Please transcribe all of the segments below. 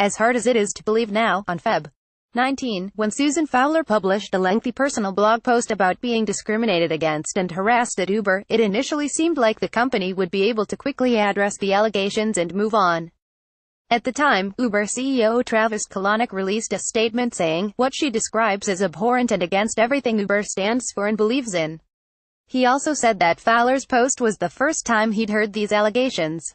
as hard as it is to believe now. On Feb. 19, when Susan Fowler published a lengthy personal blog post about being discriminated against and harassed at Uber, it initially seemed like the company would be able to quickly address the allegations and move on. At the time, Uber CEO Travis Kalanick released a statement saying, what she describes as abhorrent and against everything Uber stands for and believes in. He also said that Fowler's post was the first time he'd heard these allegations.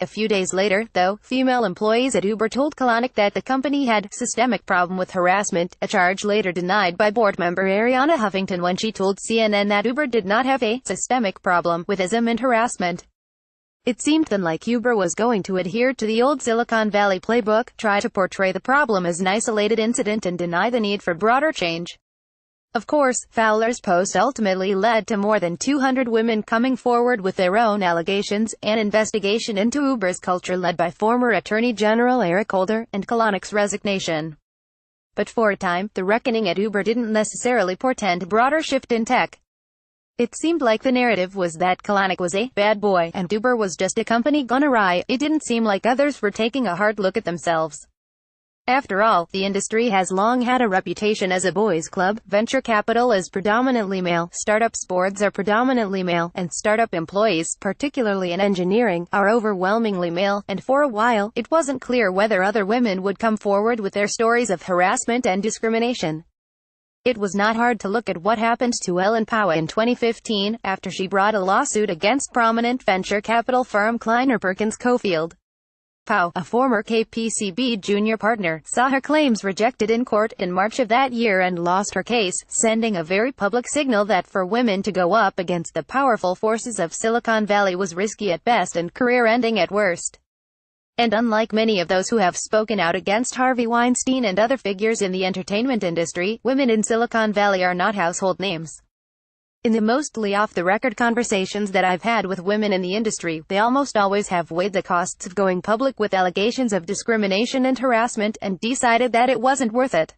A few days later, though, female employees at Uber told Kalanick that the company had systemic problem with harassment, a charge later denied by board member Ariana Huffington when she told CNN that Uber did not have a systemic problem with ism and harassment. It seemed then like Uber was going to adhere to the old Silicon Valley playbook, try to portray the problem as an isolated incident and deny the need for broader change. Of course, Fowler's post ultimately led to more than 200 women coming forward with their own allegations, an investigation into Uber's culture led by former Attorney General Eric Holder, and Kalanick's resignation. But for a time, the reckoning at Uber didn't necessarily portend a broader shift in tech. It seemed like the narrative was that Kalanick was a bad boy, and Uber was just a company gone awry. It didn't seem like others were taking a hard look at themselves. After all, the industry has long had a reputation as a boys' club, venture capital is predominantly male, startups boards are predominantly male, and startup employees, particularly in engineering, are overwhelmingly male, and for a while, it wasn't clear whether other women would come forward with their stories of harassment and discrimination. It was not hard to look at what happened to Ellen Pao in 2015, after she brought a lawsuit against prominent venture capital firm Kleiner Perkins Caufield. Pao, a former KPCB junior partner, saw her claims rejected in court in March of that year and lost her case, sending a very public signal that for women to go up against the powerful forces of Silicon Valley was risky at best and career-ending at worst. And unlike many of those who have spoken out against Harvey Weinstein and other figures in the entertainment industry, women in Silicon Valley are not household names. In the mostly off-the-record conversations that I've had with women in the industry, they almost always have weighed the costs of going public with allegations of discrimination and harassment, and decided that it wasn't worth it.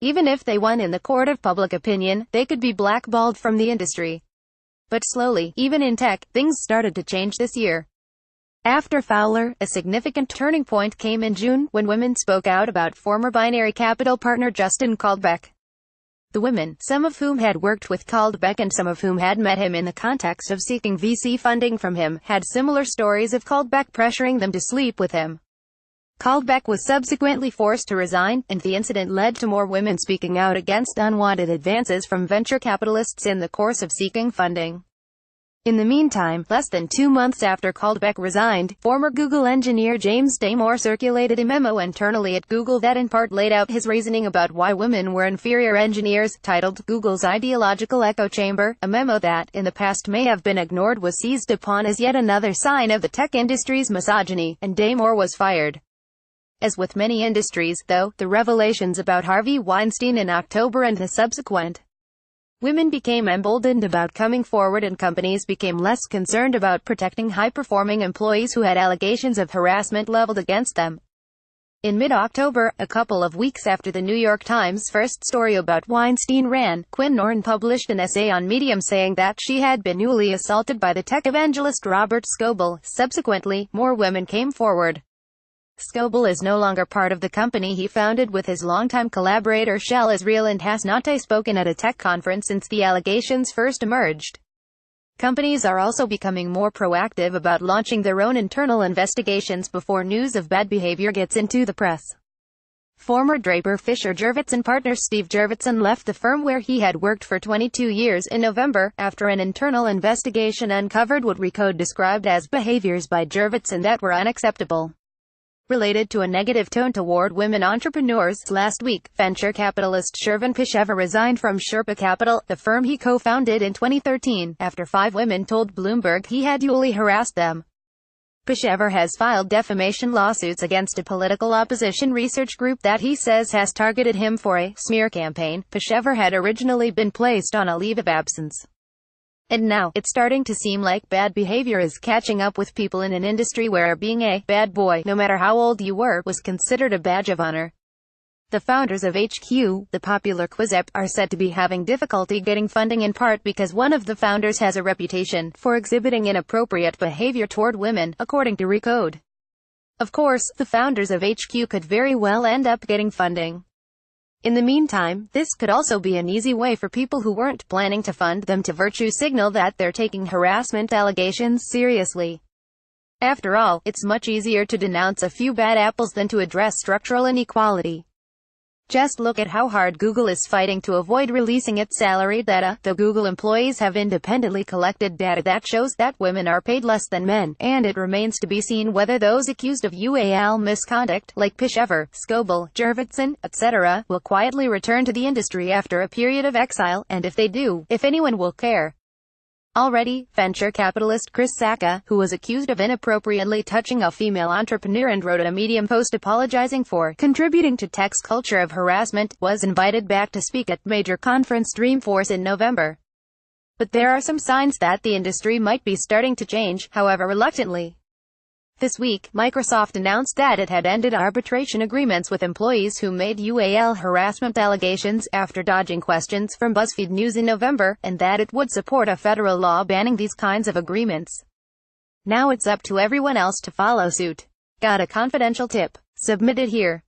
Even if they won in the court of public opinion, they could be blackballed from the industry. But slowly, even in tech, things started to change this year. After Fowler, a significant turning point came in June, when women spoke out about former Binary Capital partner Justin Caldbeck. The women, some of whom had worked with Caldbeck and some of whom had met him in the context of seeking VC funding from him, had similar stories of Caldbeck pressuring them to sleep with him. Caldbeck was subsequently forced to resign, and the incident led to more women speaking out against unwanted advances from venture capitalists in the course of seeking funding. In the meantime, less than 2 months after Caldbeck resigned, former Google engineer James Damore circulated a memo internally at Google that in part laid out his reasoning about why women were inferior engineers, titled Google's Ideological Echo Chamber. A memo that, in the past may have been ignored, was seized upon as yet another sign of the tech industry's misogyny, and Damore was fired. As with many industries, though, the revelations about Harvey Weinstein in October and the subsequent women became emboldened about coming forward, and companies became less concerned about protecting high-performing employees who had allegations of harassment leveled against them. In mid-October, a couple of weeks after the New York Times' first story about Weinstein ran, Quinn Norton published an essay on Medium saying that she had been newly assaulted by the tech evangelist Robert Scoble. Subsequently, more women came forward. Scoble is no longer part of the company he founded with his longtime collaborator Shel Israel and has not spoken at a tech conference since the allegations first emerged. Companies are also becoming more proactive about launching their own internal investigations before news of bad behavior gets into the press. Former Draper Fisher Jurvetson partner Steve Jurvetson left the firm where he had worked for 22 years in November, after an internal investigation uncovered what Recode described as behaviors by Jurvetson that were unacceptable. Related to a negative tone toward women entrepreneurs, last week, venture capitalist Shervin Pishevar resigned from Sherpa Capital, the firm he co-founded in 2013, after 5 women told Bloomberg he had duly harassed them. Pishevar has filed defamation lawsuits against a political opposition research group that he says has targeted him for a smear campaign. Pishevar had originally been placed on a leave of absence. And now, it's starting to seem like bad behavior is catching up with people in an industry where being a bad boy, no matter how old you were, was considered a badge of honor. The founders of HQ, the popular quiz app, are said to be having difficulty getting funding in part because one of the founders has a reputation for exhibiting inappropriate behavior toward women, according to Recode. Of course, the founders of HQ could very well end up getting funding. In the meantime, this could also be an easy way for people who weren't planning to fund them to virtue signal that they're taking harassment allegations seriously. After all, it's much easier to denounce a few bad apples than to address structural inequality. Just look at how hard Google is fighting to avoid releasing its salary data, though Google employees have independently collected data that shows that women are paid less than men, and it remains to be seen whether those accused of UAL misconduct, like Pishever, Scoble, Jurvetson, etc., will quietly return to the industry after a period of exile, and if they do, if anyone will care. Already, venture capitalist Chris Sacca, who was accused of inappropriately touching a female entrepreneur and wrote a Medium post apologizing for contributing to tech's culture of harassment, was invited back to speak at major conference Dreamforce in November. But there are some signs that the industry might be starting to change, however reluctantly. This week, Microsoft announced that it had ended arbitration agreements with employees who made UAL harassment allegations after dodging questions from BuzzFeed News in November, and that it would support a federal law banning these kinds of agreements. Now it's up to everyone else to follow suit. Got a confidential tip? Submitted here.